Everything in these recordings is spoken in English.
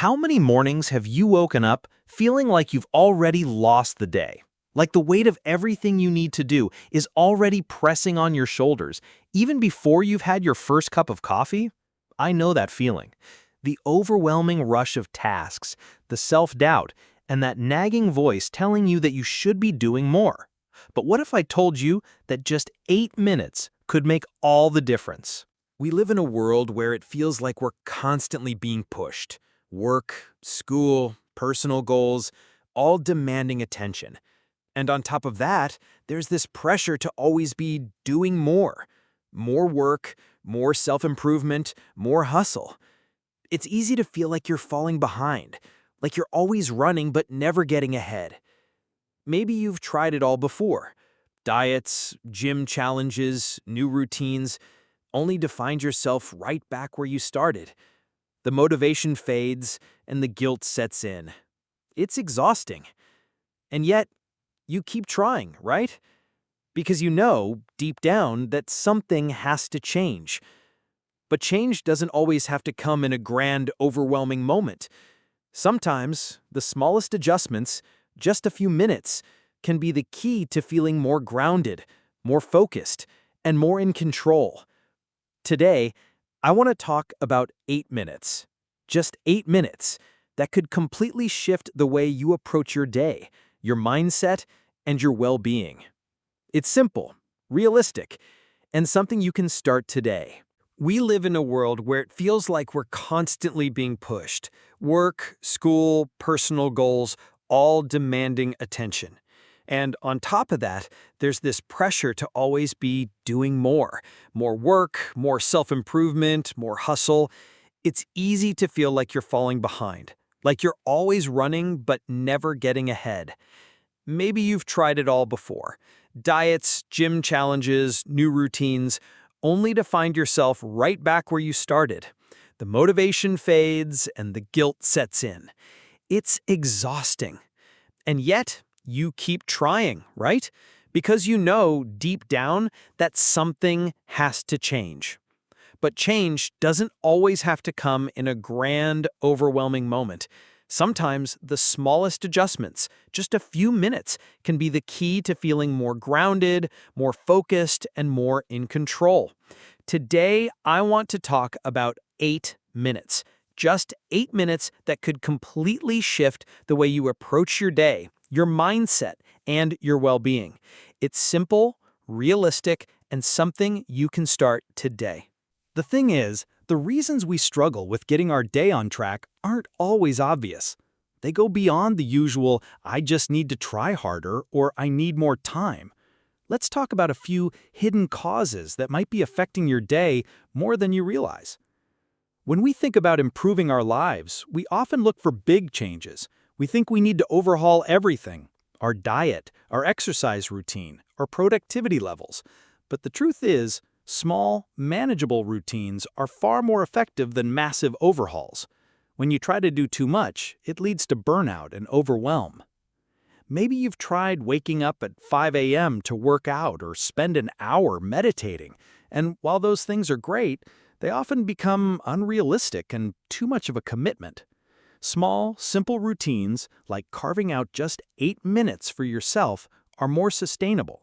How many mornings have you woken up feeling like you've already lost the day? Like the weight of everything you need to do is already pressing on your shoulders, even before you've had your first cup of coffee? I know that feeling. The overwhelming rush of tasks, the self-doubt, and that nagging voice telling you that you should be doing more. But what if I told you that just 8 minutes could make all the difference? We live in a world where it feels like we're constantly being pushed. Work, school, personal goals, all demanding attention. And on top of that, there's this pressure to always be doing more. More work, more self-improvement, more hustle. It's easy to feel like you're falling behind, like you're always running but never getting ahead. Maybe you've tried it all before. Diets, gym challenges, new routines, only to find yourself right back where you started. The motivation fades and the guilt sets in. It's exhausting. And yet, you keep trying, right? Because you know, deep down, that something has to change. But change doesn't always have to come in a grand, overwhelming moment. Sometimes, the smallest adjustments, just a few minutes, can be the key to feeling more grounded, more focused, and more in control. Today, I want to talk about 8 minutes. Just 8 minutes that could completely shift the way you approach your day, your mindset, and your well-being. It's simple, realistic, and something you can start today. We live in a world where it feels like we're constantly being pushed. Work, school, personal goals, all demanding attention. And on top of that, there's this pressure to always be doing more. More work, more self-improvement, more hustle. It's easy to feel like you're falling behind, like you're always running but never getting ahead. Maybe you've tried it all before. Diets, gym challenges, new routines, only to find yourself right back where you started. The motivation fades and the guilt sets in. It's exhausting. And yet, you keep trying, right? Because you know deep down that something has to change. But change doesn't always have to come in a grand, overwhelming moment. Sometimes the smallest adjustments, just a few minutes, can be the key to feeling more grounded, more focused, and more in control. Today, I want to talk about 8 minutes. Just 8 minutes that could completely shift the way you approach your day, your mindset, and your well-being. It's simple, realistic, and something you can start today. The thing is, the reasons we struggle with getting our day on track aren't always obvious. They go beyond the usual, "I just need to try harder" or "I need more time." Let's talk about a few hidden causes that might be affecting your day more than you realize. When we think about improving our lives, we often look for big changes. We think we need to overhaul everything: our diet, our exercise routine, our productivity levels. But the truth is, small, manageable routines are far more effective than massive overhauls. When you try to do too much, it leads to burnout and overwhelm. Maybe you've tried waking up at 5 a.m. to work out or spend an hour meditating, and while those things are great, they often become unrealistic and too much of a commitment. Small, simple routines, like carving out just 8 minutes for yourself, are more sustainable.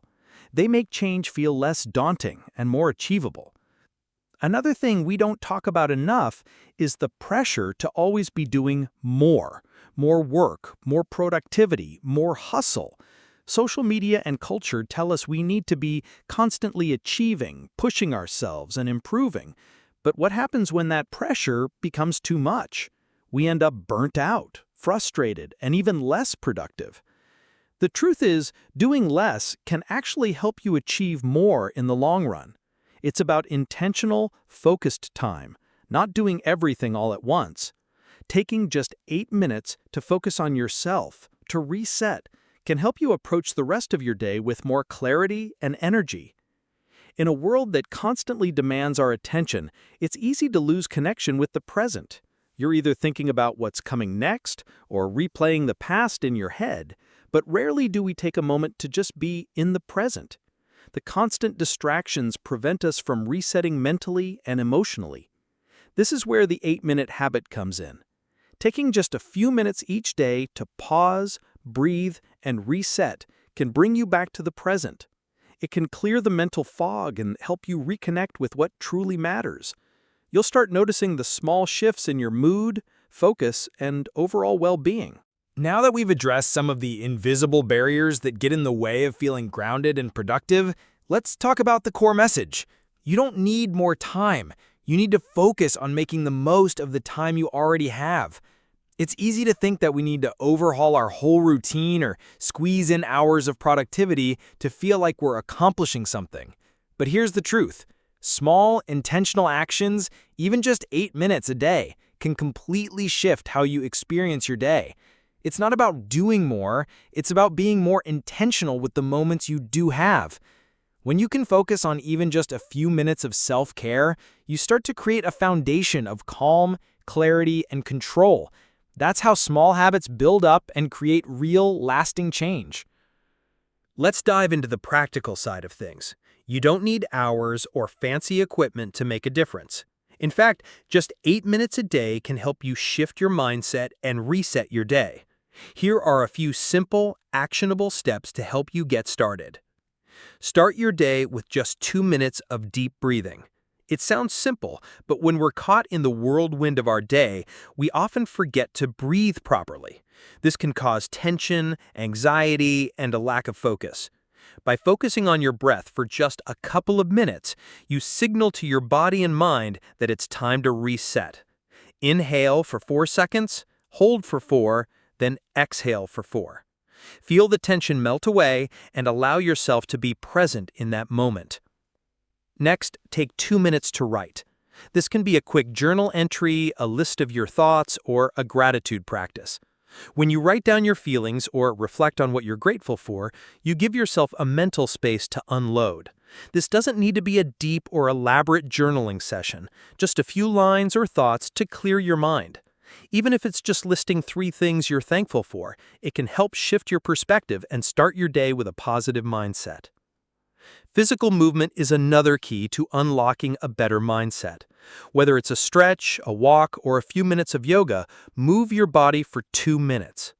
They make change feel less daunting and more achievable. Another thing we don't talk about enough is the pressure to always be doing more. More work, more productivity, more hustle. Social media and culture tell us we need to be constantly achieving, pushing ourselves, and improving. But what happens when that pressure becomes too much? We end up burnt out, frustrated, and even less productive. The truth is, doing less can actually help you achieve more in the long run. It's about intentional, focused time, not doing everything all at once. Taking just 8 minutes to focus on yourself, to reset, can help you approach the rest of your day with more clarity and energy. In a world that constantly demands our attention, it's easy to lose connection with the present. You're either thinking about what's coming next or replaying the past in your head, but rarely do we take a moment to just be in the present. The constant distractions prevent us from resetting mentally and emotionally. This is where the 8-minute habit comes in. Taking just a few minutes each day to pause, breathe, and reset can bring you back to the present. It can clear the mental fog and help you reconnect with what truly matters. You'll start noticing the small shifts in your mood, focus, and overall well-being. Now that we've addressed some of the invisible barriers that get in the way of feeling grounded and productive, let's talk about the core message. You don't need more time. You need to focus on making the most of the time you already have. It's easy to think that we need to overhaul our whole routine or squeeze in hours of productivity to feel like we're accomplishing something. But here's the truth. Small, intentional actions, even just 8 minutes a day, can completely shift how you experience your day. It's not about doing more, it's about being more intentional with the moments you do have. When you can focus on even just a few minutes of self-care, you start to create a foundation of calm, clarity, and control. That's how small habits build up and create real, lasting change. Let's dive into the practical side of things. You don't need hours or fancy equipment to make a difference. In fact, just 8 minutes a day can help you shift your mindset and reset your day. Here are a few simple, actionable steps to help you get started. Start your day with just 2 minutes of deep breathing. It sounds simple, but when we're caught in the whirlwind of our day, we often forget to breathe properly. This can cause tension, anxiety, and a lack of focus. By focusing on your breath for just a couple of minutes, you signal to your body and mind that it's time to reset. Inhale for 4 seconds, hold for 4, then exhale for 4. Feel the tension melt away and allow yourself to be present in that moment. Next, take 2 minutes to write. This can be a quick journal entry, a list of your thoughts, or a gratitude practice. When you write down your feelings or reflect on what you're grateful for, you give yourself a mental space to unload. This doesn't need to be a deep or elaborate journaling session, just a few lines or thoughts to clear your mind. Even if it's just listing 3 things you're thankful for, it can help shift your perspective and start your day with a positive mindset. Physical movement is another key to unlocking a better mindset. Whether it's a stretch, a walk, or a few minutes of yoga, move your body for 2 minutes.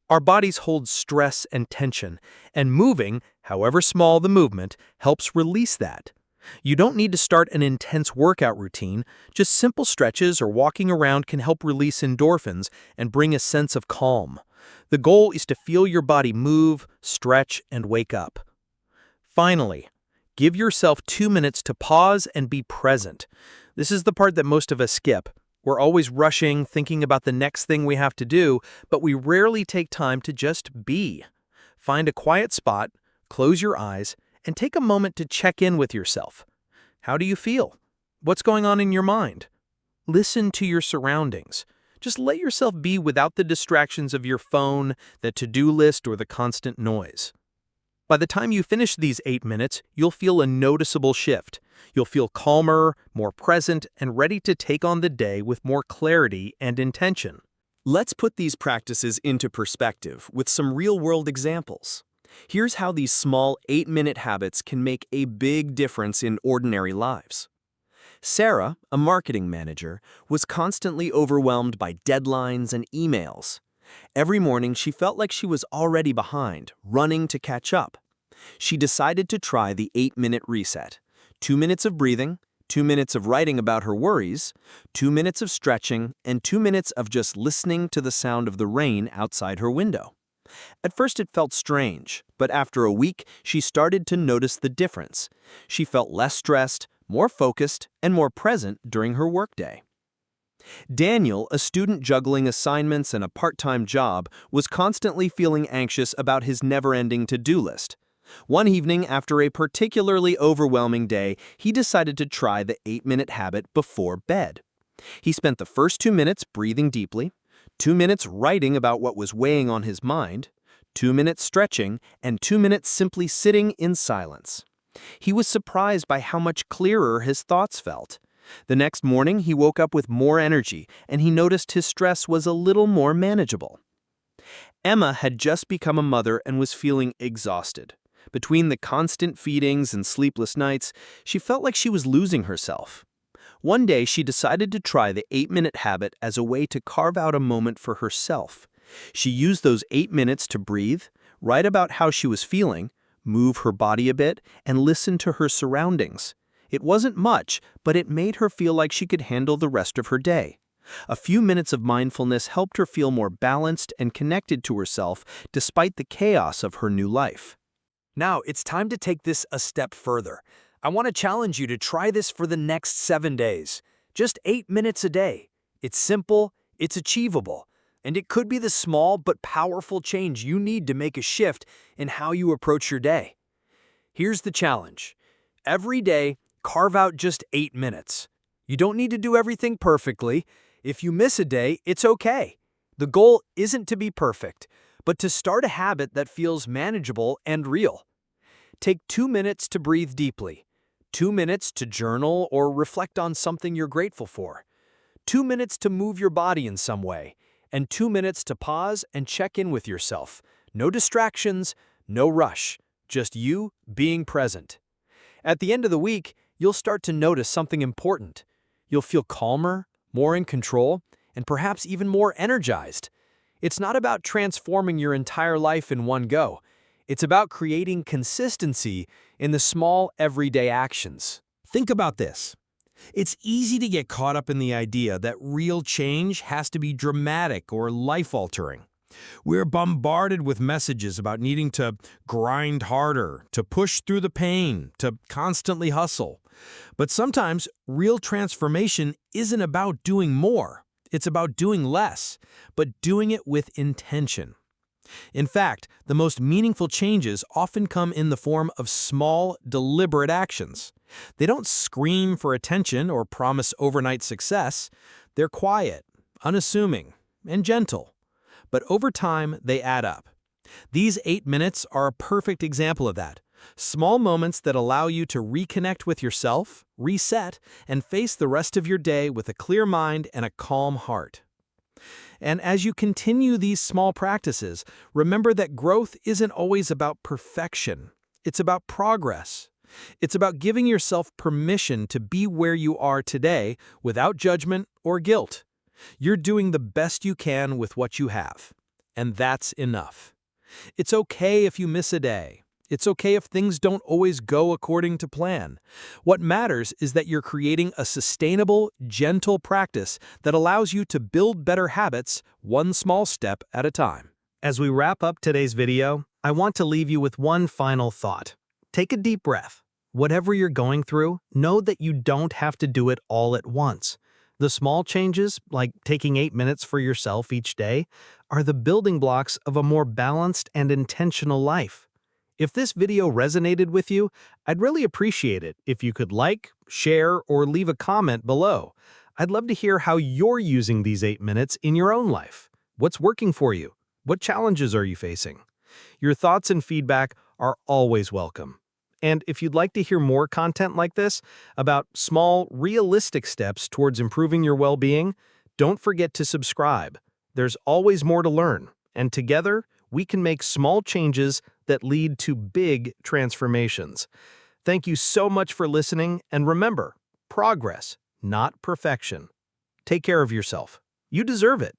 Our bodies hold stress and tension, and moving, however small the movement, helps release that. You don't need to start an intense workout routine, just simple stretches or walking around can help release endorphins and bring a sense of calm. The goal is to feel your body move, stretch, and wake up. Finally, give yourself 2 minutes to pause and be present. This is the part that most of us skip. We're always rushing, thinking about the next thing we have to do, but we rarely take time to just be. Find a quiet spot, close your eyes, and take a moment to check in with yourself. How do you feel? What's going on in your mind? Listen to your surroundings. Just let yourself be without the distractions of your phone, the to-do list, or the constant noise. By the time you finish these 8 minutes, you'll feel a noticeable shift. You'll feel calmer, more present, and ready to take on the day with more clarity and intention. Let's put these practices into perspective with some real-world examples. Here's how these small 8-minute habits can make a big difference in ordinary lives. Sarah, a marketing manager, was constantly overwhelmed by deadlines and emails. Every morning, she felt like she was already behind, running to catch up. She decided to try the 8-minute reset. 2 minutes of breathing, 2 minutes of writing about her worries, 2 minutes of stretching, and 2 minutes of just listening to the sound of the rain outside her window. At first it felt strange, but after a week, she started to notice the difference. She felt less stressed, more focused, and more present during her workday. Daniel, a student juggling assignments and a part-time job, was constantly feeling anxious about his never-ending to-do list. One evening, after a particularly overwhelming day, he decided to try the 8-minute habit before bed. He spent the first 2 minutes breathing deeply, 2 minutes writing about what was weighing on his mind, 2 minutes stretching, and 2 minutes simply sitting in silence. He was surprised by how much clearer his thoughts felt. The next morning, he woke up with more energy, and he noticed his stress was a little more manageable. Emma had just become a mother and was feeling exhausted. Between the constant feedings and sleepless nights, she felt like she was losing herself. One day, she decided to try the 8-minute habit as a way to carve out a moment for herself. She used those 8 minutes to breathe, write about how she was feeling, move her body a bit, and listen to her surroundings. It wasn't much, but it made her feel like she could handle the rest of her day. A few minutes of mindfulness helped her feel more balanced and connected to herself despite the chaos of her new life. Now, it's time to take this a step further. I want to challenge you to try this for the next 7 days. Just 8 minutes a day. It's simple, it's achievable, and it could be the small but powerful change you need to make a shift in how you approach your day. Here's the challenge. Every day, carve out just 8 minutes. You don't need to do everything perfectly. If you miss a day, it's okay. The goal isn't to be perfect, but to start a habit that feels manageable and real. Take 2 minutes to breathe deeply, 2 minutes to journal or reflect on something you're grateful for, 2 minutes to move your body in some way, and 2 minutes to pause and check in with yourself. No distractions, no rush, just you being present. At the end of the week, you'll start to notice something important. You'll feel calmer, more in control, and perhaps even more energized. It's not about transforming your entire life in one go. It's about creating consistency in the small, everyday actions. Think about this. It's easy to get caught up in the idea that real change has to be dramatic or life-altering. We're bombarded with messages about needing to grind harder, to push through the pain, to constantly hustle. But sometimes real transformation isn't about doing more. It's about doing less, but doing it with intention. In fact, the most meaningful changes often come in the form of small, deliberate actions. They don't scream for attention or promise overnight success. They're quiet, unassuming, and gentle. But over time, they add up. These 8 minutes are a perfect example of that. Small moments that allow you to reconnect with yourself, reset, and face the rest of your day with a clear mind and a calm heart. And as you continue these small practices, remember that growth isn't always about perfection. It's about progress. It's about giving yourself permission to be where you are today without judgment or guilt. You're doing the best you can with what you have, and that's enough. It's okay if you miss a day. It's okay if things don't always go according to plan. What matters is that you're creating a sustainable, gentle practice that allows you to build better habits one small step at a time. As we wrap up today's video, I want to leave you with one final thought. Take a deep breath. Whatever you're going through, know that you don't have to do it all at once. The small changes, like taking 8 minutes for yourself each day, are the building blocks of a more balanced and intentional life. If this video resonated with you, I'd really appreciate it if you could like, share, or leave a comment below. I'd love to hear how you're using these 8 minutes in your own life. What's working for you? What challenges are you facing? Your thoughts and feedback are always welcome. And if you'd like to hear more content like this about small, realistic steps towards improving your well-being, don't forget to subscribe. There's always more to learn, and together, we can make small changes that lead to big transformations. Thank you so much for listening, and remember, progress, not perfection. Take care of yourself. You deserve it.